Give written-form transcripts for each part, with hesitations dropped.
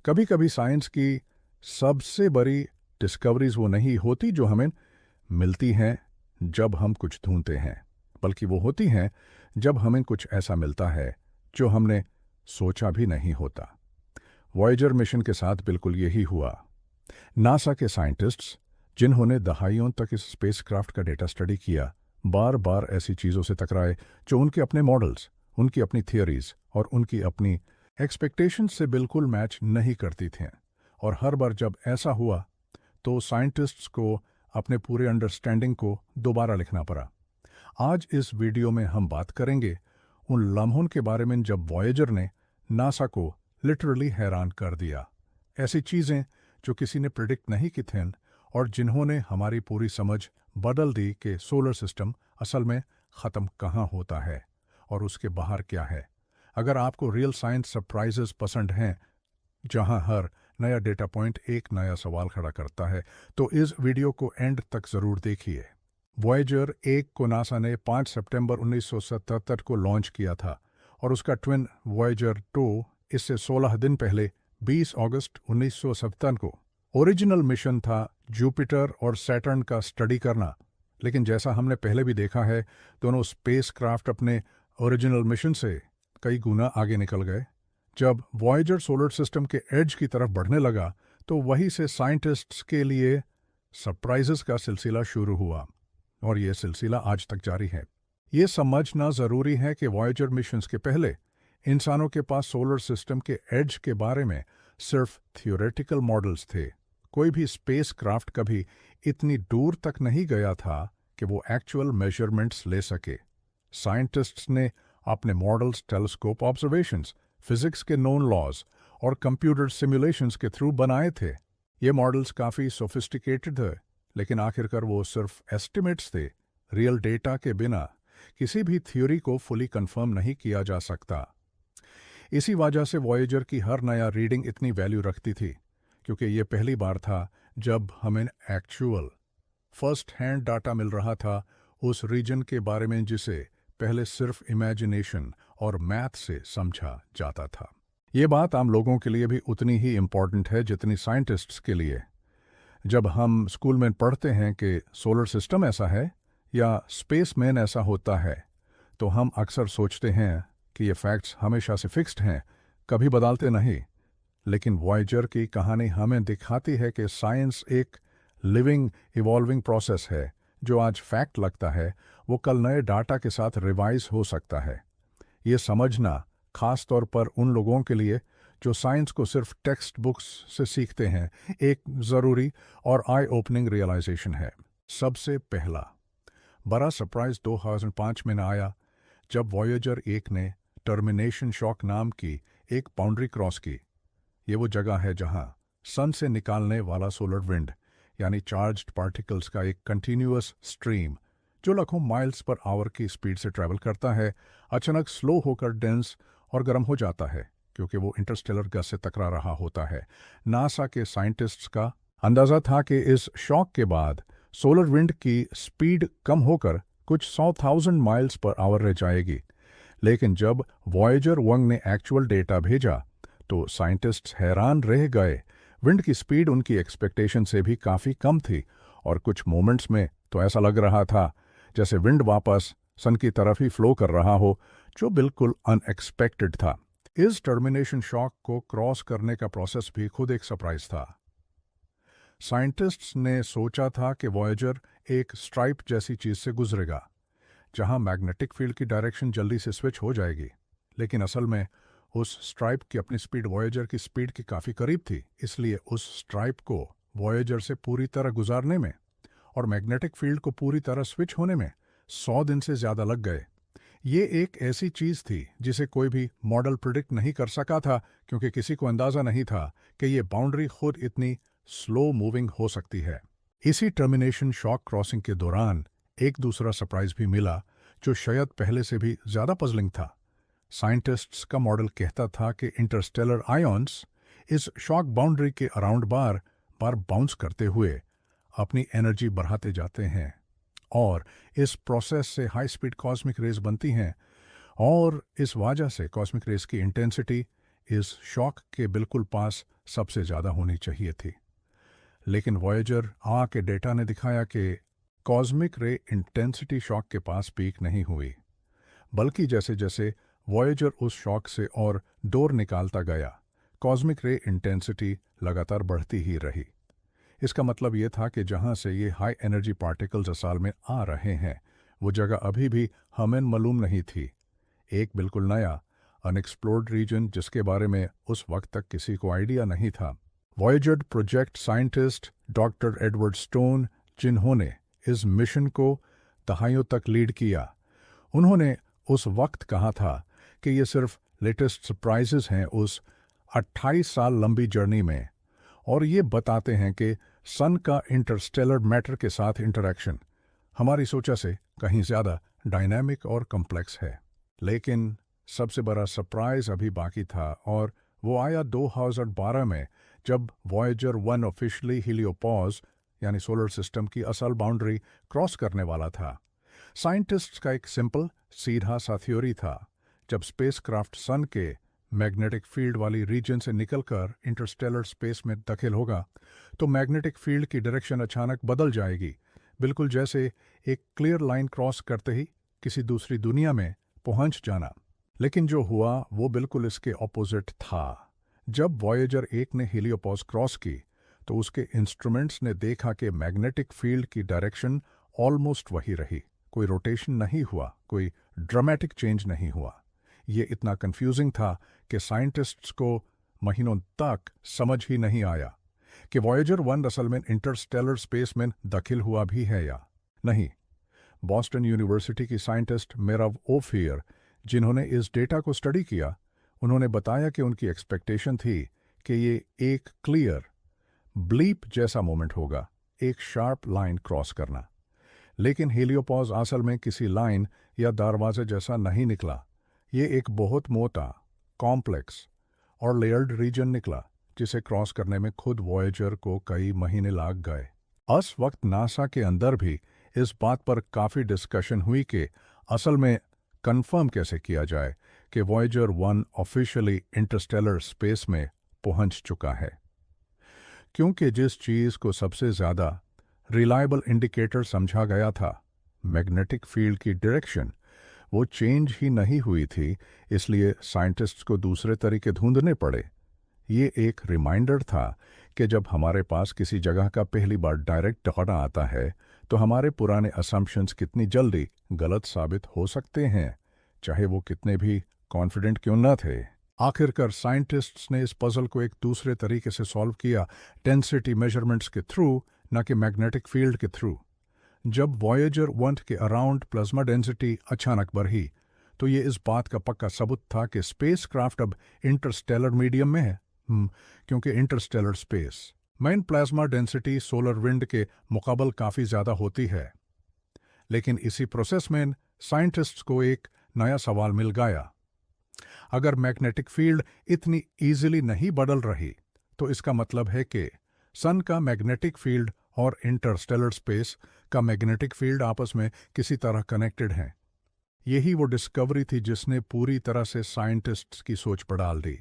कभी कभी साइंस की सबसे बड़ी डिस्कवरीज वो नहीं होती जो हमें मिलती हैं जब हम कुछ ढूंढते हैं, बल्कि वो होती हैं जब हमें कुछ ऐसा मिलता है जो हमने सोचा भी नहीं होता। वॉयेजर मिशन के साथ बिल्कुल यही हुआ। नासा के साइंटिस्ट्स, जिन्होंने दहाइयों तक इस स्पेसक्राफ्ट का डेटा स्टडी किया, बार बार ऐसी चीज़ों से टकराए जो उनके अपने मॉडल्स, उनकी अपनी थियोरीज और उनकी अपनी एक्सपेक्टेशंस से बिल्कुल मैच नहीं करती थीं। और हर बार जब ऐसा हुआ तो साइंटिस्ट्स को अपने पूरे अंडरस्टैंडिंग को दोबारा लिखना पड़ा। आज इस वीडियो में हम बात करेंगे उन लम्हों के बारे में जब वॉयेजर ने नासा को लिटरली हैरान कर दिया। ऐसी चीज़ें जो किसी ने प्रिडिक्ट नहीं की थीं और जिन्होंने हमारी पूरी समझ बदल दी कि सोलर सिस्टम असल में ख़त्म कहाँ होता है और उसके बाहर क्या है। अगर आपको रियल साइंस सरप्राइजेस पसंद हैं, जहां हर नया डेटा पॉइंट एक नया सवाल खड़ा करता है, तो इस वीडियो को एंड तक ज़रूर देखिए। वॉयेजर 1 को नासा ने 5 सितंबर 1977 को लॉन्च किया था और उसका ट्विन वॉयेजर 2 इससे 16 दिन पहले 20 अगस्त 1977 को। ओरिजिनल मिशन था जुपिटर और सैटर्न का स्टडी करना, लेकिन जैसा हमने पहले भी देखा है, दोनों स्पेसक्राफ्ट अपने ओरिजिनल मिशन से कई गुना आगे निकल गए। जब वॉयेजर सोलर सिस्टम के एज की तरफ बढ़ने लगा तो वहीं से साइंटिस्ट्स के लिए सरप्राइजेस का सिलसिला शुरू हुआ और ये सिलसिला आज तक जारी है। ये समझना ज़रूरी है कि वॉयेजर मिशंस के पहले इंसानों के पास सोलर सिस्टम के एज के बारे में सिर्फ थियोरेटिकल मॉडल्स थे। कोई भी स्पेसक्राफ्ट कभी इतनी दूर तक नहीं गया था कि वो एक्चुअल मेजरमेंट्स ले सके। साइंटिस्ट्स ने अपने मॉडल्स टेलीस्कोप ऑब्जर्वेशंस, फिजिक्स के नोन लॉज और कंप्यूटर सिमुलेशंस के थ्रू बनाए थे। ये मॉडल्स काफ़ी सोफिस्टिकेटेड थे, लेकिन आखिरकार वो सिर्फ एस्टिमेट्स थे। रियल डेटा के बिना किसी भी थ्योरी को फुली कंफर्म नहीं किया जा सकता। इसी वजह से वॉयेजर की हर नया रीडिंग इतनी वैल्यू रखती थी, क्योंकि ये पहली बार था जब हमें एक्चुअल फर्स्ट हैंड डाटा मिल रहा था उस रीजन के बारे में जिसे पहले सिर्फ इमेजिनेशन और मैथ से समझा जाता था। ये बात आम लोगों के लिए भी उतनी ही इम्पॉर्टेंट है जितनी साइंटिस्ट्स के लिए। जब हम स्कूल में पढ़ते हैं कि सोलर सिस्टम ऐसा है या स्पेसमैन ऐसा होता है, तो हम अक्सर सोचते हैं कि ये फैक्ट्स हमेशा से फिक्स्ड हैं, कभी बदलते नहीं। लेकिन वॉयेजर की कहानी हमें दिखाती है कि साइंस एक लिविंग इवॉल्विंग प्रोसेस है। जो आज फैक्ट लगता है वो कल नए डाटा के साथ रिवाइज हो सकता है। ये समझना खास तौर पर उन लोगों के लिए जो साइंस को सिर्फ टेक्स्ट बुक्स से सीखते हैं, एक ज़रूरी और आई ओपनिंग रियलाइजेशन है। सबसे पहला बड़ा सरप्राइज 2005 में आया जब वॉयेजर 1 ने टर्मिनेशन शॉक नाम की एक बाउंड्री क्रॉस की। ये वो जगह है जहां सन से निकालने वाला सोलर विंड यानी चार्ज्ड पार्टिकल्स का एक कंटिन्यूअस स्ट्रीम जो लाखों माइल्स पर आवर की स्पीड से ट्रैवल करता है, अचानक स्लो होकर डेंस और गर्म हो जाता है, क्योंकि वो इंटरस्टेलर गैस से टकरा रहा होता है। नासा के साइंटिस्ट्स का अंदाज़ा था कि इस शॉक के बाद सोलर विंड की स्पीड कम होकर कुछ 100,000 माइल्स पर आवर रह जाएगी। लेकिन जब वॉयेजर 1 ने एक्चुअल डेटा भेजा तो साइंटिस्ट्स हैरान रह गए। विंड की स्पीड उनकी एक्सपेक्टेशन से भी काफ़ी कम थी और कुछ मोमेंट्स में तो ऐसा लग रहा था जैसे विंड वापस सन की तरफ ही फ्लो कर रहा हो, जो बिल्कुल अनएक्सपेक्टेड था। इस टर्मिनेशन शॉक को क्रॉस करने का प्रोसेस भी खुद एक सरप्राइज था। साइंटिस्ट्स ने सोचा था कि वॉयेजर एक स्ट्राइप जैसी चीज़ से गुजरेगा जहां मैग्नेटिक फील्ड की डायरेक्शन जल्दी से स्विच हो जाएगी, लेकिन असल में उस स्ट्राइप की अपनी स्पीड वॉयेजर की स्पीड के काफ़ी करीब थी। इसलिए उस स्ट्राइप को वॉयेजर से पूरी तरह गुजारने में और मैग्नेटिक फील्ड को पूरी तरह स्विच होने में 100 दिन से ज़्यादा लग गए। ये एक ऐसी चीज़ थी जिसे कोई भी मॉडल प्रिडिक्ट नहीं कर सका था, क्योंकि किसी को अंदाज़ा नहीं था कि ये बाउंड्री खुद इतनी स्लो मूविंग हो सकती है। इसी टर्मिनेशन शॉक क्रॉसिंग के दौरान एक दूसरा सरप्राइज भी मिला जो शायद पहले से भी ज़्यादा पजलिंग था। साइंटिस्ट्स का मॉडल कहता था कि इंटरस्टेलर आयॉन्स इस शॉक बाउंड्री के अराउंड बार बार बाउंस करते हुए अपनी एनर्जी बढ़ाते जाते हैं और इस प्रोसेस से हाई स्पीड कॉस्मिक रेज बनती हैं और इस वजह से कॉस्मिक रेज की इंटेंसिटी इस शॉक के बिल्कुल पास सबसे ज़्यादा होनी चाहिए थी। लेकिन वॉयेजर आ के डेटा ने दिखाया कि कॉस्मिक रे इंटेंसिटी शॉक के पास पीक नहीं हुई, बल्कि जैसे जैसे वॉयेजर उस शॉक से और दूर निकालता गया, कॉस्मिक रे इंटेंसिटी लगातार बढ़ती ही रही। इसका मतलब ये था कि जहां से ये हाई एनर्जी पार्टिकल्स असल में आ रहे हैं, वो जगह अभी भी हमें मालूम नहीं थी। एक बिल्कुल नया अनएक्सप्लोर्ड रीजन जिसके बारे में उस वक्त तक किसी को आइडिया नहीं था। Voyager project scientist doctor Edward stone, जिन्होंने इस मिशन को दहाइयों तक लीड किया, उन्होंने उस वक्त कहा था कि ये सिर्फ लेटेस्ट सरप्राइजेस हैं उस 28 साल लंबी जर्नी में, और ये बताते हैं कि सन का इंटरस्टेलर मैटर के साथ इंटरेक्शन हमारी सोचा से कहीं ज़्यादा डायनामिक और कॉम्प्लेक्स है। लेकिन सबसे बड़ा सरप्राइज अभी बाकी था, और वो आया 2012 में, जब वॉयेजर 1 ऑफिशियली हीलियोपॉज यानी सोलर सिस्टम की असल बाउंड्री क्रॉस करने वाला था। साइंटिस्ट्स का एक सिंपल सीधा सा थ्योरी था, जब स्पेसक्राफ्ट सन के मैग्नेटिक फील्ड वाली रीजन से निकलकर इंटरस्टेलर स्पेस में दाखिल होगा तो मैग्नेटिक फील्ड की डायरेक्शन अचानक बदल जाएगी, बिल्कुल जैसे एक क्लियर लाइन क्रॉस करते ही किसी दूसरी दुनिया में पहुंच जाना। लेकिन जो हुआ वो बिल्कुल इसके ऑपोजिट था। जब वॉयेजर 1 ने हीलियोपॉज क्रॉस की तो उसके इंस्ट्रूमेंट्स ने देखा कि मैग्नेटिक फील्ड की डायरेक्शन ऑलमोस्ट वही रही, कोई रोटेशन नहीं हुआ, कोई ड्रामेटिक चेंज नहीं हुआ। ये इतना कंफ्यूजिंग था कि साइंटिस्ट्स को महीनों तक समझ ही नहीं आया कि वॉयेजर 1 असल में इंटरस्टेलर स्पेस में दाखिल हुआ भी है या नहीं। बॉस्टन यूनिवर्सिटी की साइंटिस्ट मेराव ओफियर, जिन्होंने इस डेटा को स्टडी किया, उन्होंने बताया कि उनकी एक्सपेक्टेशन थी कि ये एक क्लियर ब्लीप जैसा मोमेंट होगा, एक शार्प लाइन क्रॉस करना। लेकिन हीलियोपॉज असल में किसी लाइन या दरवाजे जैसा नहीं निकला। ये एक बहुत मोटा, कॉम्प्लेक्स और लेयर्ड रीजन निकला, जिसे क्रॉस करने में खुद वॉयेजर को कई महीने लग गए। उस वक्त नासा के अंदर भी इस बात पर काफ़ी डिस्कशन हुई कि असल में कंफर्म कैसे किया जाए कि वॉयेजर 1 ऑफिशियली इंटरस्टेलर स्पेस में पहुंच चुका है, क्योंकि जिस चीज़ को सबसे ज़्यादा रिलायबल इंडिकेटर समझा गया था, मैग्नेटिक फील्ड की डायरेक्शन, वो चेंज ही नहीं हुई थी। इसलिए साइंटिस्ट्स को दूसरे तरीके ढूंढने पड़े। ये एक रिमाइंडर था कि जब हमारे पास किसी जगह का पहली बार डायरेक्ट डाटा आता है तो हमारे पुराने असम्पशंस कितनी जल्दी गलत साबित हो सकते हैं, चाहे वो कितने भी कॉन्फिडेंट क्यों न थे। आखिरकार साइंटिस्ट्स ने इस पजल को एक दूसरे तरीके से सॉल्व किया, डेंसिटी मेजरमेंट्स के थ्रू, न कि मैग्नेटिक फील्ड के थ्रू। जब वॉयेजर 1 के अराउंड प्लाज्मा डेंसिटी अचानक बढ़ी तो ये इस बात का पक्का सबूत था कि स्पेसक्राफ्ट अब इंटरस्टेलर मीडियम में है, क्योंकि इंटरस्टेलर स्पेस में प्लाज्मा डेंसिटी सोलर विंड के मुकाबल काफ़ी ज़्यादा होती है। लेकिन इसी प्रोसेस में साइंटिस्ट्स को एक नया सवाल मिल गया। अगर मैग्नेटिक फील्ड इतनी ईजिली नहीं बदल रही तो इसका मतलब है कि सन का मैग्नेटिक फील्ड और इंटरस्टेलर स्पेस का मैग्नेटिक फील्ड आपस में किसी तरह कनेक्टेड हैं। यही वो डिस्कवरी थी जिसने पूरी तरह से साइंटिस्ट्स की सोच बदल दी।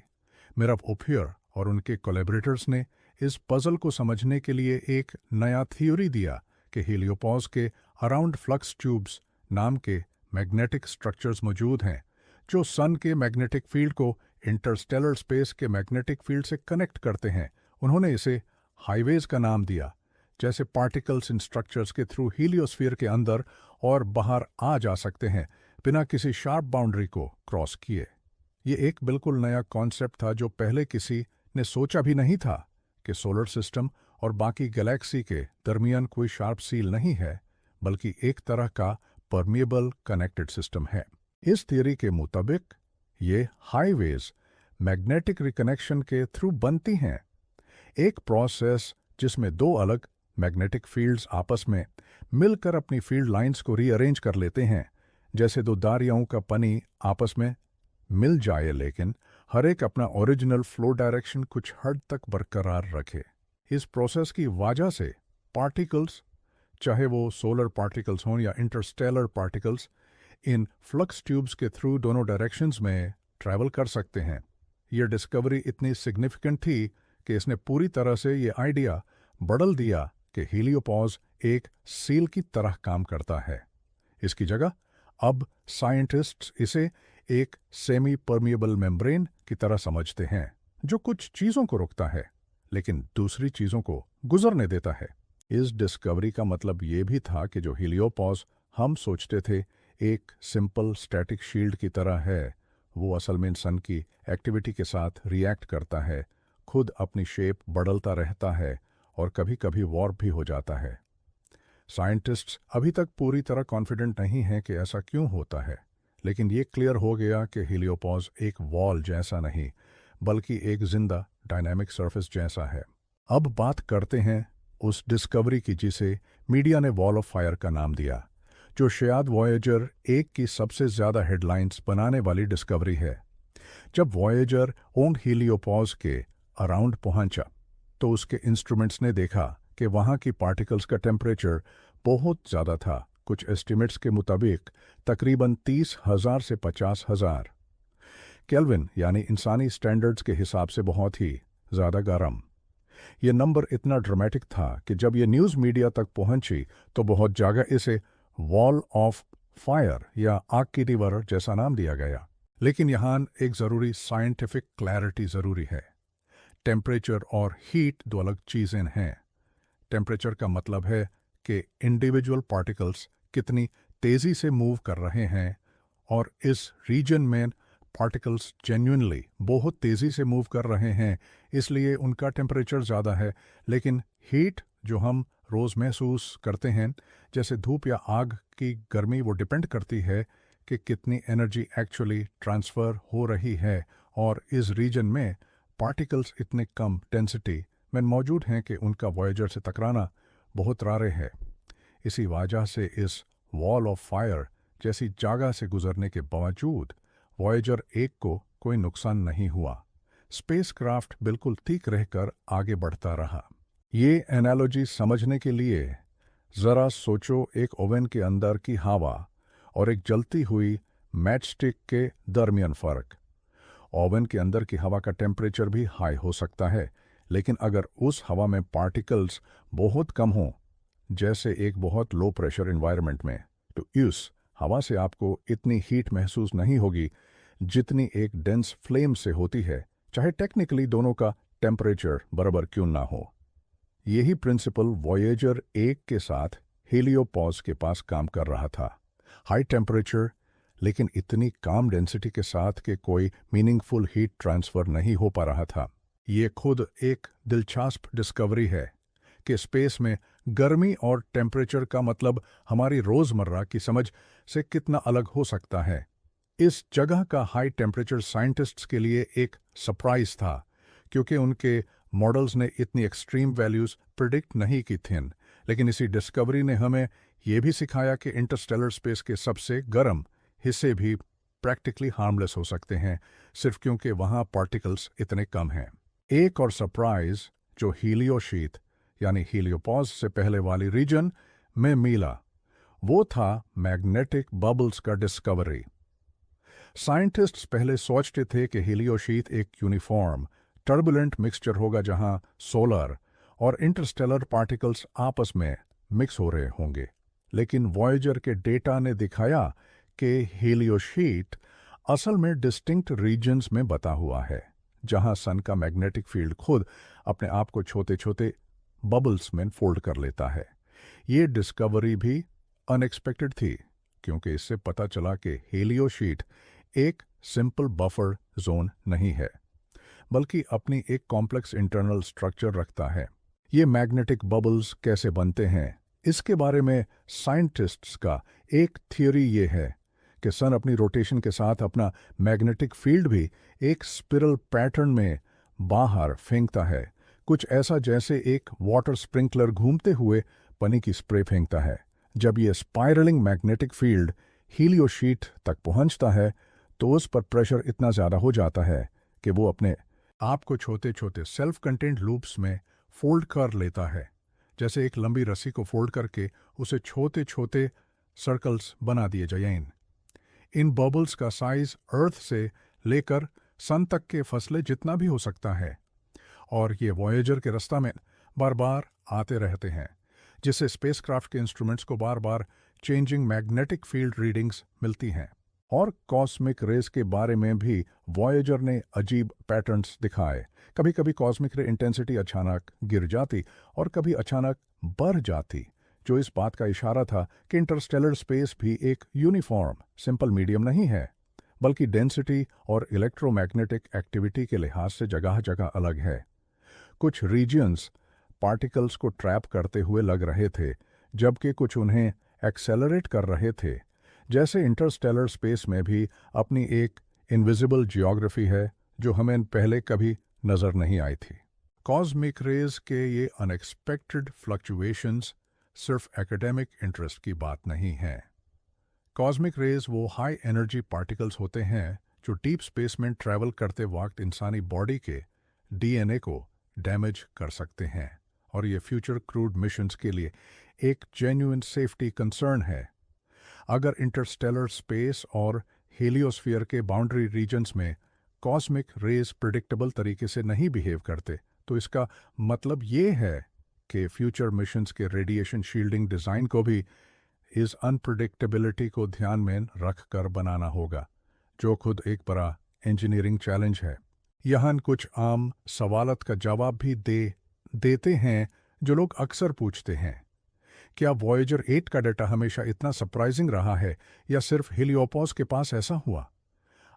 मेराव ओफियर और उनके कोलैबोरेटर्स ने इस पजल को समझने के लिए एक नया थ्योरी दिया कि हीलियोपॉज के अराउंड फ्लक्स ट्यूब्स नाम के मैग्नेटिक स्ट्रक्चर्स मौजूद हैं, जो सन के मैग्नेटिक फील्ड को इंटरस्टेलर स्पेस के मैग्नेटिक फील्ड से कनेक्ट करते हैं। उन्होंने इसे हाईवेज का नाम दिया, जैसे पार्टिकल्स इन स्ट्रक्चर्स के थ्रू हीलियोस्फीयर के अंदर और बाहर आ जा सकते हैं बिना किसी शार्प बाउंड्री को क्रॉस किए। ये एक बिल्कुल नया कॉन्सेप्ट था जो पहले किसी ने सोचा भी नहीं था कि सोलर सिस्टम और बाकी गैलेक्सी के दरमियान कोई शार्प सील नहीं है, बल्कि एक तरह का परमिएबल कनेक्टेड सिस्टम है। इस थियरी के मुताबिक ये हाईवेज मैग्नेटिक रिकनेक्शन के थ्रू बनती हैं, एक प्रोसेस जिसमें दो अलग मैग्नेटिक फील्ड्स आपस में मिलकर अपनी फील्ड लाइंस को रीअरेंज कर लेते हैं, जैसे दो दरियाओं का पानी आपस में मिल जाए लेकिन हर एक अपना ओरिजिनल फ्लो डायरेक्शन कुछ हद तक बरकरार रखे। इस प्रोसेस की वजह से पार्टिकल्स, चाहे वो सोलर पार्टिकल्स हों या Interstellar particles, in flux tubes के थ्रू दोनों डायरेक्शंस में ट्रैवल कर सकते हैं। यह डिस्कवरी इतनी सिग्निफिकेंट थी कि इसने पूरी तरह से ये आइडिया बदल दिया कि हीलियोपॉज एक सील की तरह काम करता है। इसकी जगह अब साइंटिस्ट्स इसे एक सेमी परमिएबल मेम्ब्रेन की तरह समझते हैं, जो कुछ चीज़ों को रोकता है लेकिन दूसरी चीज़ों को गुजरने देता है। इस डिस्कवरी का मतलब ये भी था कि जो हीलियोपॉज हम सोचते थे एक सिंपल स्टैटिक शील्ड की तरह है, वो असल में सन की एक्टिविटी के साथ रिएक्ट करता है, खुद अपनी शेप बदलता रहता है और कभी कभी वॉर्प भी हो जाता है। साइंटिस्ट्स अभी तक पूरी तरह कॉन्फिडेंट नहीं हैं कि ऐसा क्यों होता है, लेकिन ये क्लियर हो गया कि हीलियोपॉज एक वॉल जैसा नहीं बल्कि एक जिंदा डायनामिक सरफेस जैसा है। अब बात करते हैं उस डिस्कवरी की जिसे मीडिया ने वॉल ऑफ फायर का नाम दिया, जो शायद वॉयेजर 1 की सबसे ज़्यादा हेडलाइंस बनाने वाली डिस्कवरी है। जब वॉयेजर ओन हीलियोपॉज के अराउंड पहुंचा तो उसके इंस्ट्रूमेंट्स ने देखा कि वहाँ की पार्टिकल्स का टेम्परेचर बहुत ज़्यादा था, कुछ एस्टिमेट्स के मुताबिक तकरीबन 30,000 से 50,000 केल्विन, यानी इंसानी स्टैंडर्ड्स के हिसाब से बहुत ही ज़्यादा गर्म। ये नंबर इतना ड्रामेटिक था कि जब ये न्यूज़ मीडिया तक पहुंची तो बहुत जगह इसे वॉल ऑफ फायर या आग की दीवार जैसा नाम दिया गया। लेकिन यहाँ एक ज़रूरी साइंटिफिक क्लैरिटी ज़रूरी है। टेम्परेचर और हीट दो अलग चीज़ें हैं। टेम्परेचर का मतलब है कि इंडिविजुअल पार्टिकल्स कितनी तेज़ी से मूव कर रहे हैं, और इस रीजन में पार्टिकल्स जेन्युइनली बहुत तेज़ी से मूव कर रहे हैं, इसलिए उनका टेम्परेचर ज़्यादा है। लेकिन हीट जो हम रोज़ महसूस करते हैं, जैसे धूप या आग की गर्मी, वो डिपेंड करती है कि कितनी एनर्जी एक्चुअली ट्रांसफ़र हो रही है, और इस रीजन में पार्टिकल्स इतने कम डेंसिटी में मौजूद हैं कि उनका वॉयेजर से टकराना बहुत रारे है। इसी वजह से इस वॉल ऑफ फायर जैसी जगह से गुजरने के बावजूद वॉयेजर 1 को कोई नुकसान नहीं हुआ। स्पेसक्राफ्ट बिल्कुल ठीक रहकर आगे बढ़ता रहा। ये एनालॉजी समझने के लिए ज़रा सोचो, एक ओवन के अंदर की हवा और एक जलती हुई मैचस्टिक के दरमियान फ़र्क। ओवन के अंदर की हवा का टेम्परेचर भी हाई हो सकता है, लेकिन अगर उस हवा में पार्टिकल्स बहुत कम हों, जैसे एक बहुत लो प्रेशर एनवायरनमेंट में, तो इस हवा से आपको इतनी हीट महसूस नहीं होगी जितनी एक डेंस फ्लेम से होती है, चाहे टेक्निकली दोनों का टेम्परेचर बराबर क्यों ना हो। यही प्रिंसिपल वॉयेजर 1 के साथ हीलियोपॉज के पास काम कर रहा था। हाई टेम्परेचर लेकिन इतनी कम डेंसिटी के साथ कि कोई मीनिंगफुल हीट ट्रांसफ़र नहीं हो पा रहा था। ये खुद एक दिलचस्प डिस्कवरी है कि स्पेस में गर्मी और टेम्परेचर का मतलब हमारी रोज़मर्रा की समझ से कितना अलग हो सकता है। इस जगह का हाई टेम्परेचर साइंटिस्ट्स के लिए एक सरप्राइज था, क्योंकि उनके मॉडल्स ने इतनी एक्सट्रीम वैल्यूज़ प्रिडिक्ट नहीं की थीं। लेकिन इसी डिस्कवरी ने हमें ये भी सिखाया कि इंटरस्टेलर स्पेस के सबसे गर्म हिस्से भी प्रैक्टिकली हार्मलेस हो सकते हैं, सिर्फ क्योंकि वहाँ पार्टिकल्स इतने कम हैं। एक और सरप्राइज जो हीलियोशीथ यानी हीलियोपॉज से पहले वाली रीजन में मिला, वो था मैग्नेटिक बबल्स का डिस्कवरी। साइंटिस्ट्स पहले सोचते थे कि हीलियोशीथ एक यूनिफॉर्म टर्बुलेंट मिक्सचर होगा जहां सोलर और इंटरस्टेलर पार्टिकल्स आपस में मिक्स हो रहे होंगे, लेकिन वॉयेजर के डेटा ने दिखाया कि हीलियोशीथ असल में डिस्टिंक्ट रीजन्स में बता हुआ है, जहां सन का मैग्नेटिक फील्ड खुद अपने आप को छोटे छोटे बबल्स में फोल्ड कर लेता है। ये डिस्कवरी भी अनएक्सपेक्टेड थी, क्योंकि इससे पता चला कि हीलियोशीथ एक सिंपल बफर जोन नहीं है, बल्कि अपनी एक कॉम्प्लेक्स इंटरनल स्ट्रक्चर रखता है। ये मैग्नेटिक बबल्स कैसे बनते हैं, इसके बारे में साइंटिस्ट्स का एक थियोरी ये है कि सन अपनी रोटेशन के साथ अपना मैग्नेटिक फील्ड भी एक स्पिरल पैटर्न में बाहर फेंकता है, कुछ ऐसा जैसे एक वाटर स्प्रिंकलर घूमते हुए पानी की स्प्रे फेंकता है। जब ये स्पाइरलिंग मैग्नेटिक फील्ड हीलियोशीथ तक पहुंचता है तो उस पर प्रेशर इतना ज़्यादा हो जाता है कि वो अपने आप को छोटे छोटे सेल्फ कंटेंट लूप्स में फोल्ड कर लेता है, जैसे एक लंबी रस्सी को फोल्ड करके उसे छोटे छोटे सर्कल्स बना दिए जाएं। इन बबल्स का साइज अर्थ से लेकर सन तक के फसले जितना भी हो सकता है, और ये वॉयेजर के रास्ता में बार बार आते रहते हैं, जिससे स्पेसक्राफ्ट के इंस्ट्रूमेंट्स को बार बार चेंजिंग मैग्नेटिक फील्ड रीडिंग्स मिलती हैं। और कॉस्मिक रेस के बारे में भी वॉयेजर ने अजीब पैटर्न्स दिखाए। कभी कभी कॉस्मिक रे इंटेंसिटी अचानक गिर जाती और कभी अचानक बढ़ जाती, जो इस बात का इशारा था कि इंटरस्टेलर स्पेस भी एक यूनिफॉर्म सिंपल मीडियम नहीं है, बल्कि डेंसिटी और इलेक्ट्रोमैग्नेटिक एक्टिविटी के लिहाज से जगह जगह अलग है। कुछ रीजियंस पार्टिकल्स को ट्रैप करते हुए लग रहे थे, जबकि कुछ उन्हें एक्सेलरेट कर रहे थे। जैसे इंटरस्टेलर स्पेस में भी अपनी एक इनविजिबल जियोग्राफी है जो हमें पहले कभी नजर नहीं आई थी। कॉस्मिक रेज के ये अनएक्सपेक्टेड फ्लक्चुएशंस सिर्फ एकेडमिक इंटरेस्ट की बात नहीं है। कॉस्मिक रेज वो हाई एनर्जी पार्टिकल्स होते हैं जो डीप स्पेस में ट्रैवल करते वक्त इंसानी बॉडी के डीएनए को डैमेज कर सकते हैं, और ये फ्यूचर क्रूड मिशंस के लिए एक जेन्युइन सेफ्टी कंसर्न है। अगर इंटरस्टेलर स्पेस और हेलियोस्फीयर के बाउंड्री रीजन्स में कॉस्मिक रेज प्रिडिक्टेबल तरीके से नहीं बिहेव करते, तो इसका मतलब ये है कि फ्यूचर मिशंस के रेडिएशन शील्डिंग डिज़ाइन को भी इस अनप्रिडिक्टेबिलिटी को ध्यान में रख कर बनाना होगा, जो खुद एक बड़ा इंजीनियरिंग चैलेंज है। यहाँ कुछ आम सवालत का जवाब भी देते हैं जो लोग अक्सर पूछते हैं। क्या वॉयेजर 8 का डाटा हमेशा इतना सरप्राइजिंग रहा है, या सिर्फ हीलियोपोस के पास ऐसा हुआ?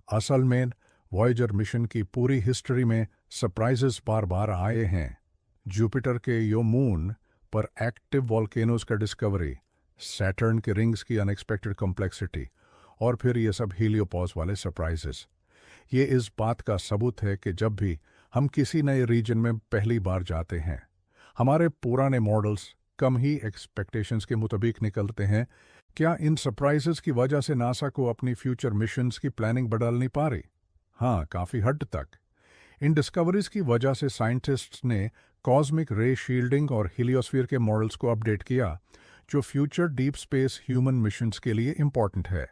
असल में वॉयेजर मिशन की पूरी हिस्ट्री में सरप्राइजेस बार बार आए हैं। जुपिटर के यो मून पर एक्टिव वॉल्केनोज का डिस्कवरी, सैटर्न के रिंग्स की अनएक्सपेक्टेड कॉम्प्लेक्सिटी, और फिर ये सब हीलियोपोस वाले सरप्राइजेस। ये इस बात का सबूत है कि जब भी हम किसी नए रीजन में पहली बार जाते हैं, हमारे पुराने मॉडल्स कम ही एक्सपेक्टेशंस के मुताबिक निकलते हैं। क्या इन सरप्राइजेस की वजह से नासा को अपनी फ्यूचर मिशंस की प्लानिंग बदलनी पा रही? हाँ, काफ़ी हद तक। इन डिस्कवरीज की वजह से साइंटिस्ट्स ने कॉस्मिक रे शील्डिंग और हीलियोस्फीयर के मॉडल्स को अपडेट किया, जो future deep space human missions के लिए इम्पॉर्टेंट है।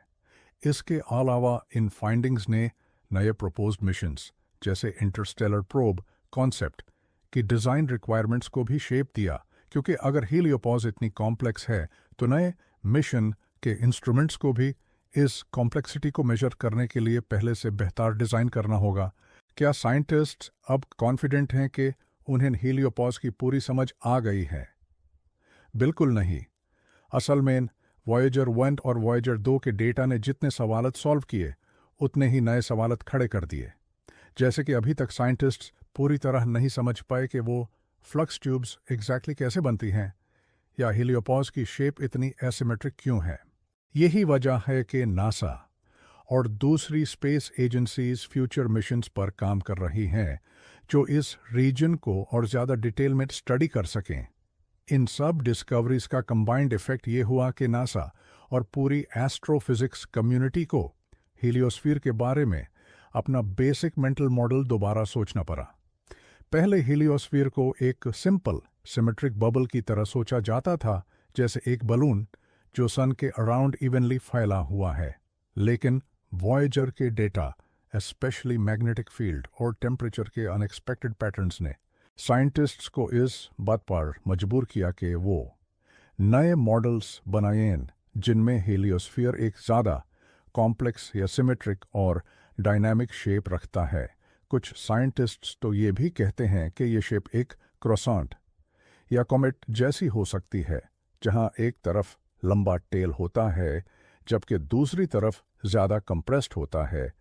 इसके अलावा इन फाइंडिंग्स ने नए प्रपोज्ड मिशंस जैसे इंटरस्टेलर प्रोब कॉन्सेप्ट की डिज़ाइन रिक्वायरमेंट्स को भी शेप दिया, क्योंकि अगर हीलियोपोस इतनी कॉम्प्लेक्स है तो नए मिशन के इंस्ट्रूमेंट्स को भी इस कॉम्प्लेक्सिटी को मेजर करने के लिए पहले से बेहतर डिज़ाइन करना होगा। क्या साइंटिस्ट्स अब कॉन्फिडेंट हैं कि उन्हें हीलियोपोस की पूरी समझ आ गई है? बिल्कुल नहीं। असल में वॉयेजर 1 और वॉयेजर 2 के डेटा ने जितने सवालत सॉल्व किए, उतने ही नए सवालत खड़े कर दिए। जैसे कि अभी तक साइंटिस्ट्स पूरी तरह नहीं समझ पाए कि वो फ्लक्स ट्यूब्स एग्जैक्टली कैसे बनती हैं, या हीलियोपोस की शेप इतनी एसिमेट्रिक क्यों है। यही वजह है कि नासा और दूसरी स्पेस एजेंसीज फ्यूचर मिशंस पर काम कर रही हैं, जो इस रीजन को और ज़्यादा डिटेल में स्टडी कर सकें। इन सब डिस्कवरीज का कंबाइंड इफेक्ट ये हुआ कि नासा और पूरी एस्ट्रोफिजिक्स कम्युनिटी को हीलियोस्फीयर के बारे में अपना बेसिक मेंटल मॉडल दोबारा सोचना पड़ा। पहले हीलियोस्फीयर को एक सिंपल सिमेट्रिक बबल की तरह सोचा जाता था, जैसे एक बलून जो सन के अराउंड इवनली फैला हुआ है। लेकिन वॉयेजर के डेटा, स्पेशली मैग्नेटिक फील्ड और टेम्परेचर के अनएक्सपेक्टेड पैटर्न्स ने साइंटिस्ट्स को इस बात पर मजबूर किया कि वो नए मॉडल्स बनाएं जिनमें हीलियोस्फीयर एक ज़्यादा कॉम्प्लेक्स या सिमेट्रिक और डायनामिक शेप रखता है। कुछ साइंटिस्ट्स तो ये भी कहते हैं कि ये शेप एक क्रॉसॉन्ट या कॉमेट जैसी हो सकती है, जहां एक तरफ लंबा टेल होता है जबकि दूसरी तरफ ज़्यादा कंप्रेस्ड होता है,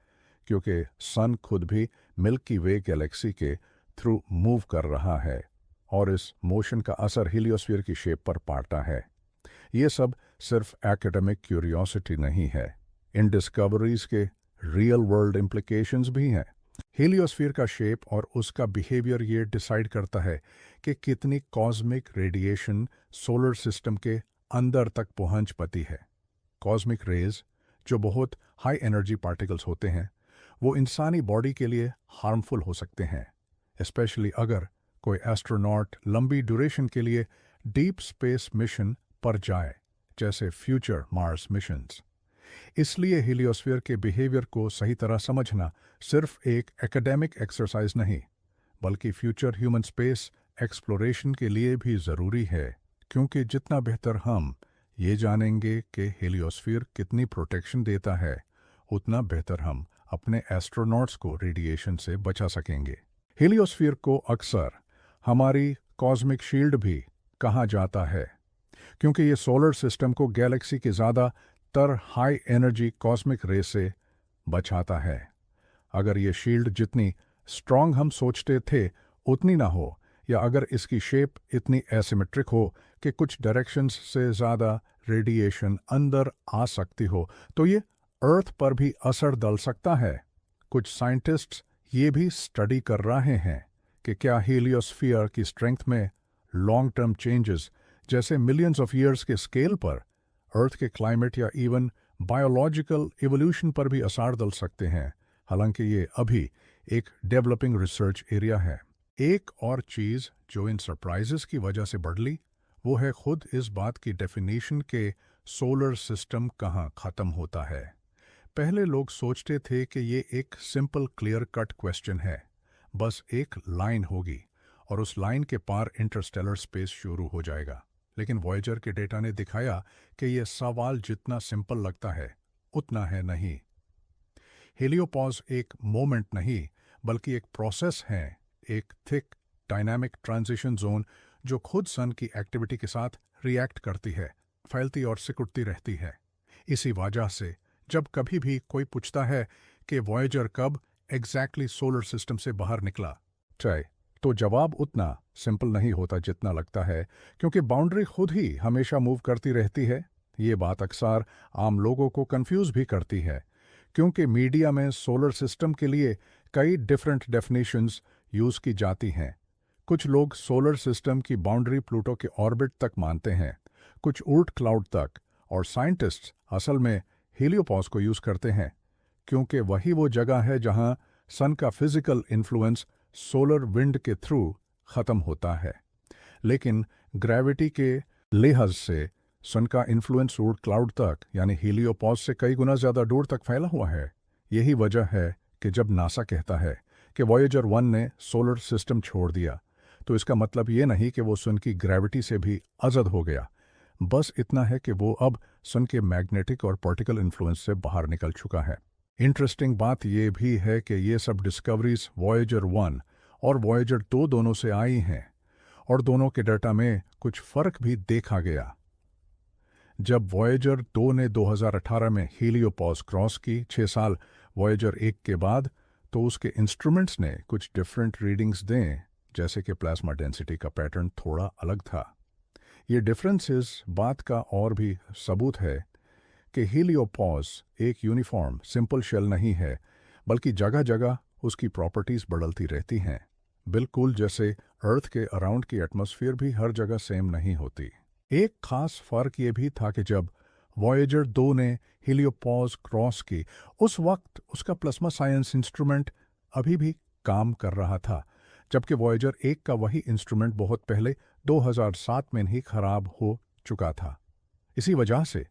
क्योंकि सन खुद भी मिल्की वे गैलेक्सी के थ्रू मूव कर रहा है और इस मोशन का असर हीलियोस्फीयर की शेप पर पड़ता है। ये सब सिर्फ एकेडमिक क्यूरियोसिटी नहीं है, इन डिस्कवरीज के रियल वर्ल्ड इम्प्लिकेशंस भी हैं। हीलियोस्फीयर का शेप और उसका बिहेवियर ये डिसाइड करता है कि कितनी कॉस्मिक रेडिएशन सोलर सिस्टम के अंदर तक पहुंच पाती है। कॉस्मिक रेज, जो बहुत हाई एनर्जी पार्टिकल्स होते हैं, वो इंसानी बॉडी के लिए हार्मफुल हो सकते हैं, स्पेशली अगर कोई एस्ट्रोनॉट लंबी ड्यूरेशन के लिए डीप स्पेस मिशन पर जाए, जैसे फ्यूचर मार्स मिशंस। इसलिए हीलियोस्फीयर के बिहेवियर को सही तरह समझना सिर्फ एक एकेडमिक एक्सरसाइज नहीं, बल्कि फ्यूचर ह्यूमन स्पेस एक्सप्लोरेशन के लिए भी ज़रूरी है, क्योंकि जितना बेहतर हम ये जानेंगे कि हेलियोस्फीयर कितनी प्रोटेक्शन देता है, उतना बेहतर हम अपने एस्ट्रोनॉट्स को रेडिएशन से बचा सकेंगे। हेलियोस्फीयर को अक्सर हमारी कॉस्मिक शील्ड भी कहा जाता है, क्योंकि ये सोलर सिस्टम को गैलेक्सी के ज़्यादातर हाई एनर्जी कॉस्मिक रे से बचाता है। अगर ये शील्ड जितनी स्ट्रांग हम सोचते थे उतनी ना हो, या अगर इसकी शेप इतनी एसिमेट्रिक हो कि कुछ डायरेक्शंस से ज़्यादा रेडिएशन अंदर आ सकती हो, तो ये अर्थ पर भी असर डाल सकता है। कुछ साइंटिस्ट्स ये भी स्टडी कर रहे हैं कि क्या हीलियोस्फीयर की स्ट्रेंथ में लॉन्ग टर्म चेंजेस, जैसे मिलियंस ऑफ ईयर्स के स्केल पर, अर्थ के क्लाइमेट या इवन बायोलॉजिकल इवोल्यूशन पर भी असर डाल सकते हैं। हालांकि ये अभी एक डेवलपिंग रिसर्च एरिया है। एक और चीज़ जो इन सरप्राइजेस की वजह से बढ़ वो है खुद इस बात की डेफिनेशन के सोलर सिस्टम कहाँ ख़त्म होता है। पहले लोग सोचते थे कि ये एक सिंपल क्लियर कट क्वेश्चन है, बस एक लाइन होगी और उस लाइन के पार इंटरस्टेलर स्पेस शुरू हो जाएगा। लेकिन वॉयेजर के डेटा ने दिखाया कि ये सवाल जितना सिंपल लगता है उतना है नहीं। हेलियोपॉज एक मोमेंट नहीं, बल्कि एक प्रोसेस है, एक थिक डायनामिक ट्रांजिशन जोन जो खुद सन की एक्टिविटी के साथ रिएक्ट करती है, फैलती और सिकुड़ती रहती है। इसी वजह से जब कभी भी कोई पूछता है कि वॉयेजर कब एग्जैक्टली सोलर सिस्टम से बाहर निकला, तो जवाब उतना सिंपल नहीं होता जितना लगता है, क्योंकि बाउंड्री खुद ही हमेशा मूव करती रहती है। ये बात अक्सर आम लोगों को कंफ्यूज भी करती है, क्योंकि मीडिया में सोलर सिस्टम के लिए कई डिफरेंट डेफिनेशंस यूज़ की जाती हैं। कुछ लोग सोलर सिस्टम की बाउंड्री प्लूटो के ऑर्बिट तक मानते हैं, कुछ ऊर्ट क्लाउड तक, और साइंटिस्ट्स असल में हीलियोपॉज को यूज़ करते हैं, क्योंकि वही वो जगह है जहां सन का फिजिकल इन्फ्लुएंस सोलर विंड के थ्रू ख़त्म होता है। लेकिन ग्रेविटी के लिहाज से सन का इन्फ्लुएंस ऊर्ट क्लाउड तक यानी हीलियोपॉज से कई गुना ज़्यादा दूर तक फैला हुआ है। यही वजह है कि जब नासा कहता है कि वॉयेजर 1 ने सोलर सिस्टम छोड़ दिया, तो इसका मतलब ये नहीं कि वो सन की ग्रेविटी से भी आज़ाद हो गया। बस इतना है कि वो अब सन के मैग्नेटिक और पार्टिकल इन्फ्लुएंस से बाहर निकल चुका है। इंटरेस्टिंग बात यह भी है कि ये सब डिस्कवरीज वॉयेजर 1 और वॉयेजर 2 दोनों से आई हैं, और दोनों के डाटा में कुछ फ़र्क भी देखा गया। जब वॉयेजर 2 ने 2018 में हीलियोपॉज क्रॉस की 6 साल वॉयेजर 1 के बाद, तो उसके इंस्ट्रूमेंट्स ने कुछ डिफरेंट रीडिंग्स दें, जैसे कि प्लाज्मा डेंसिटी का पैटर्न थोड़ा अलग था। ये डिफरेंसेस बात का और भी सबूत है कि हीलियोपॉज एक यूनिफॉर्म सिंपल शेल नहीं है, बल्कि जगह जगह उसकी प्रॉपर्टीज़ बदलती रहती हैं, बिल्कुल जैसे अर्थ के अराउंड की एटमॉस्फेयर भी हर जगह सेम नहीं होती। एक खास फ़र्क ये भी था कि जब वॉयेजर 2 ने हीलियोपॉज क्रॉस की, उस वक्त उसका प्लाज्मा साइंस इंस्ट्रूमेंट अभी भी काम कर रहा था, जबकि वॉयेजर 1 का वही इंस्ट्रूमेंट बहुत पहले 2007 में ही खराब हो चुका था। इसी वजह से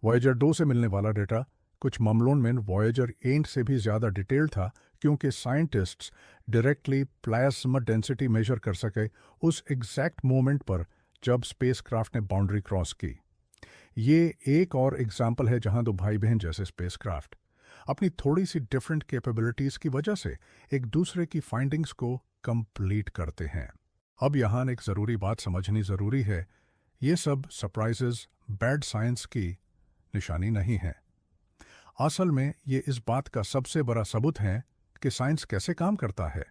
वॉयेजर 2 से मिलने वाला डेटा कुछ मामलों में वॉयेजर 8 से भी ज़्यादा डिटेल्ड था, क्योंकि scientists directly plasma density measure कर सके उस एग्जैक्ट मोमेंट पर जब स्पेसक्राफ्ट ने बाउंड्री क्रॉस की। ये एक और एग्जाम्पल है जहां दो भाई बहन जैसे स्पेसक्राफ्ट अपनी थोड़ी सी डिफरेंट कैपेबिलिटीज़ की वजह से एक दूसरे की फाइंडिंग्स को कंप्लीट करते हैं। अब यहाँ एक ज़रूरी बात समझनी ज़रूरी है, ये सब सरप्राइजेस बैड साइंस की निशानी नहीं है। असल में ये इस बात का सबसे बड़ा सबूत है कि साइंस कैसे काम करता है।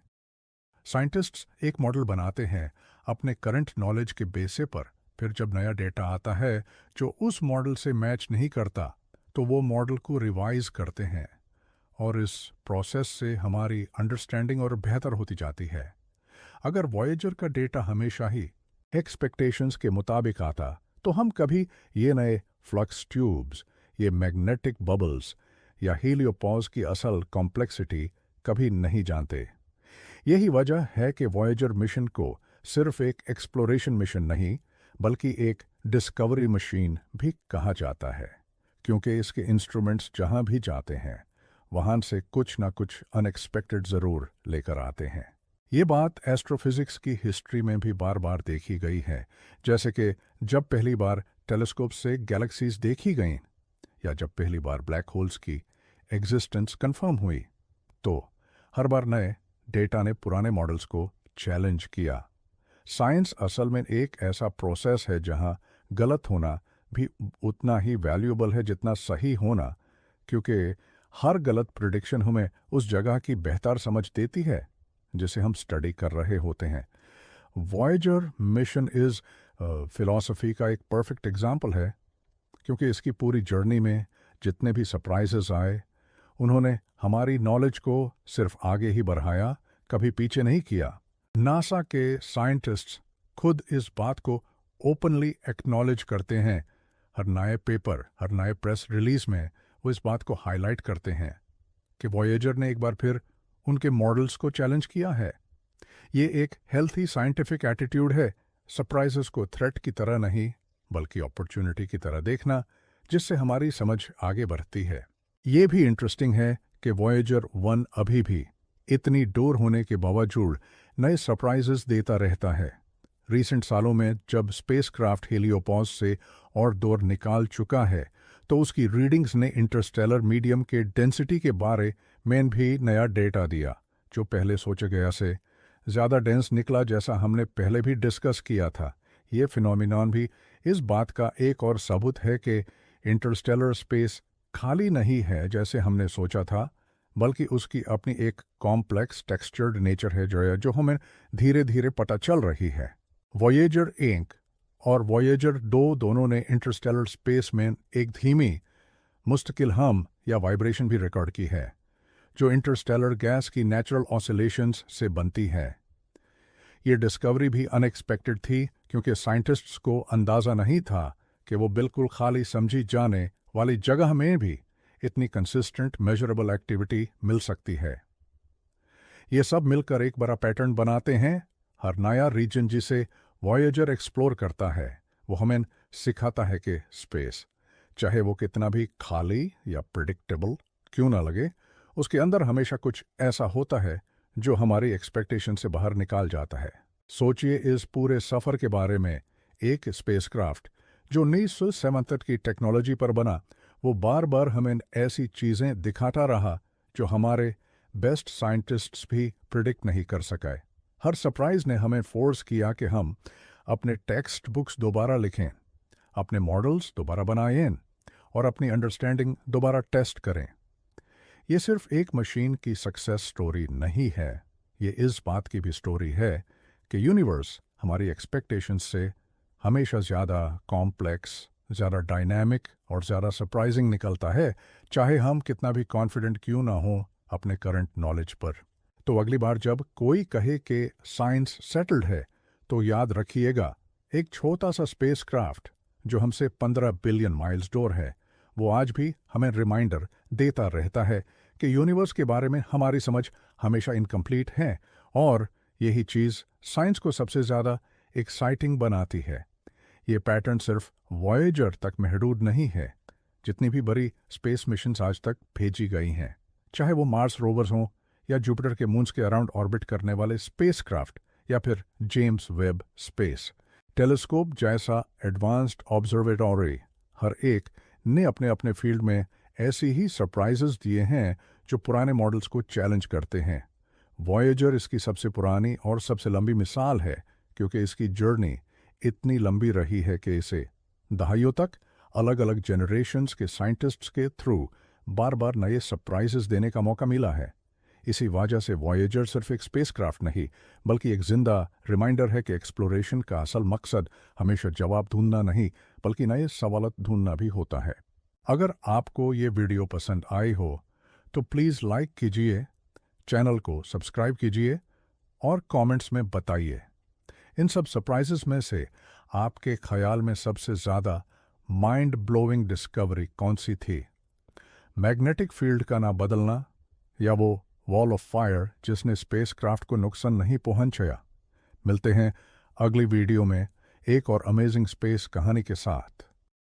साइंटिस्ट्स एक मॉडल बनाते हैं अपने करंट नॉलेज के बेस पर, फिर जब नया डेटा आता है जो उस मॉडल से मैच नहीं करता, तो वो मॉडल को रिवाइज करते हैं, और इस प्रोसेस से हमारी अंडरस्टैंडिंग और बेहतर होती जाती है। अगर वॉयेजर का डेटा हमेशा ही एक्सपेक्टेशंस के मुताबिक आता, तो हम कभी ये नए फ्लक्स ट्यूब्स, ये मैग्नेटिक बबल्स या हीलियोपॉज की असल कॉम्प्लेक्सिटी कभी नहीं जानते। यही वजह है कि वॉयेजर मिशन को सिर्फ एक एक्सप्लोरेशन मिशन नहीं, बल्कि एक डिस्कवरी मशीन भी कहा जाता है, क्योंकि इसके इंस्ट्रूमेंट्स जहां भी जाते हैं वहां से कुछ ना कुछ अनएक्सपेक्टेड ज़रूर लेकर आते हैं। ये बात एस्ट्रोफिजिक्स की हिस्ट्री में भी बार बार देखी गई है, जैसे कि जब पहली बार टेलीस्कोप से गैलेक्सीज देखी गईं या जब पहली बार ब्लैक होल्स की एग्जिस्टेंस कंफर्म हुई। तो हर बार नए डेटा ने पुराने मॉडल्स को चैलेंज किया। साइंस असल में एक ऐसा प्रोसेस है जहां गलत होना भी उतना ही वैल्यूएबल है जितना सही होना, क्योंकि हर गलत प्रिडिक्शन हमें उस जगह की बेहतर समझ देती है जिसे हम स्टडी कर रहे होते हैं। वॉयेजर मिशन इज फिलॉसफी का एक परफेक्ट एग्जाम्पल है, क्योंकि इसकी पूरी जर्नी में जितने भी सरप्राइजेस आए, उन्होंने हमारी नॉलेज को सिर्फ आगे ही बढ़ाया, कभी पीछे नहीं किया। नासा के साइंटिस्ट्स खुद इस बात को ओपनली एक्नॉलेज करते हैं। हर नए पेपर, हर नए प्रेस रिलीज में वो इस बात को हाईलाइट करते हैं कि वॉयेजर ने एक बार फिर उनके मॉडल्स को चैलेंज किया है। ये एक हेल्थी साइंटिफिक एटीट्यूड है, सरप्राइजेस को थ्रेट की तरह नहीं बल्कि अपॉर्चुनिटी की तरह देखना, जिससे हमारी समझ आगे बढ़ती है। ये भी इंटरेस्टिंग है कि वॉयेजर 1 अभी भी इतनी दूर होने के बावजूद नए सरप्राइजेस देता रहता है। रीसेंट सालों में जब स्पेसक्राफ्ट हेलियोपॉज से और दूर निकाल चुका है, तो उसकी रीडिंग्स ने इंटरस्टेलर मीडियम के डेंसिटी के बारे में भी नया डेटा दिया, जो पहले सोचा गया से ज़्यादा डेंस निकला, जैसा हमने पहले भी डिस्कस किया था। ये फिनोमिनॉन भी इस बात का एक और सबूत है कि इंटरस्टेलर स्पेस खाली नहीं है जैसे हमने सोचा था, बल्कि उसकी अपनी एक कॉम्प्लेक्स टेक्सचर्ड नेचर है जो हमें धीरे धीरे पता चल रही है। वॉयेजर 1 और वॉयेजर 2 दोनों ने इंटरस्टेलर स्पेस में एक धीमी मुस्तकिल हम या वाइब्रेशन भी रिकॉर्ड की है, जो इंटरस्टेलर गैस की नेचुरल ऑसिलेशंस से बनती है। ये डिस्कवरी भी अनएक्सपेक्टेड थी, क्योंकि साइंटिस्ट्स को अंदाज़ा नहीं था कि वो बिल्कुल खाली समझी जाने वाली जगह में भी इतनी कंसिस्टेंट मेजरेबल एक्टिविटी मिल सकती है। ये सब मिलकर एक बड़ा पैटर्न बनाते हैं। हर नया रीजन जिसे वॉयेजर एक्सप्लोर करता है, वो हमें सिखाता है कि स्पेस, चाहे वो कितना भी खाली या प्रिडिक्टेबल क्यों ना लगे, उसके अंदर हमेशा कुछ ऐसा होता है जो हमारी एक्सपेक्टेशन से बाहर निकाल जाता है। सोचिए इस पूरे सफ़र के बारे में। एक स्पेसक्राफ्ट जो 1977 की टेक्नोलॉजी पर बना, वो बार बार हमें ऐसी चीज़ें दिखाता रहा जो हमारे बेस्ट साइंटिस्ट्स भी प्रिडिक्ट नहीं कर सके। हर सरप्राइज ने हमें फोर्स किया कि हम अपने टेक्स्ट बुक्स दोबारा लिखें, अपने मॉडल्स दोबारा बनाएं और अपनी अंडरस्टैंडिंग दोबारा टेस्ट करें। ये सिर्फ एक मशीन की सक्सेस स्टोरी नहीं है, ये इस बात की भी स्टोरी है कि यूनिवर्स हमारी एक्सपेक्टेशंस से हमेशा ज़्यादा कॉम्प्लेक्स, ज़्यादा डायनामिक और ज़्यादा सरप्राइजिंग निकलता है, चाहे हम कितना भी कॉन्फिडेंट क्यों ना हो अपने करंट नॉलेज पर। तो अगली बार जब कोई कहे कि साइंस सेटल्ड है, तो याद रखिएगा, एक छोटा सा स्पेसक्राफ्ट जो हमसे 15 बिलियन माइल्स दूर है, वो आज भी हमें रिमाइंडर देता रहता है कि यूनिवर्स के बारे में हमारी समझ हमेशा इनकम्प्लीट है, और यही चीज़ साइंस को सबसे ज़्यादा एक्साइटिंग बनाती है। ये पैटर्न सिर्फ वॉयेजर तक महदूद नहीं है। जितनी भी बड़ी स्पेस मिशंस आज तक भेजी गई हैं, चाहे वो मार्स रोवर्स हों या जुपिटर के मून्स के अराउंड ऑर्बिट करने वाले स्पेसक्राफ्ट या फिर जेम्स वेब स्पेस टेलीस्कोप जैसा एडवांस्ड ऑब्जर्वेटरी, हर एक ने अपने अपने फील्ड में ऐसी ही सरप्राइजेस दिए हैं जो पुराने मॉडल्स को चैलेंज करते हैं। वॉयेजर इसकी सबसे पुरानी और सबसे लंबी मिसाल है, क्योंकि इसकी जर्नी इतनी लंबी रही है कि इसे दहाइयों तक अलग अलग जनरेशन्स के साइंटिस्ट्स के थ्रू बार बार नए सरप्राइजेस देने का मौका मिला है। इसी वजह से वॉयेजर सिर्फ एक स्पेसक्राफ्ट नहीं, बल्कि एक जिंदा रिमाइंडर है कि एक्सप्लोरेशन का असल मकसद हमेशा जवाब ढूंढना नहीं, बल्कि नए सवाल ढूंढना भी होता है। अगर आपको ये वीडियो पसंद आई हो तो प्लीज़ लाइक कीजिए, चैनल को सब्सक्राइब कीजिए और कमेंट्स में बताइए इन सब सरप्राइजेस में से आपके ख्याल में सबसे ज़्यादा माइंड ब्लोइंग डिस्कवरी कौन सी थी। मैग्नेटिक फील्ड का ना बदलना, या वो वॉल ऑफ फायर जिसने स्पेसक्राफ्ट को नुकसान नहीं पहुंचाया। मिलते हैं अगली वीडियो में एक और अमेजिंग स्पेस कहानी के साथ।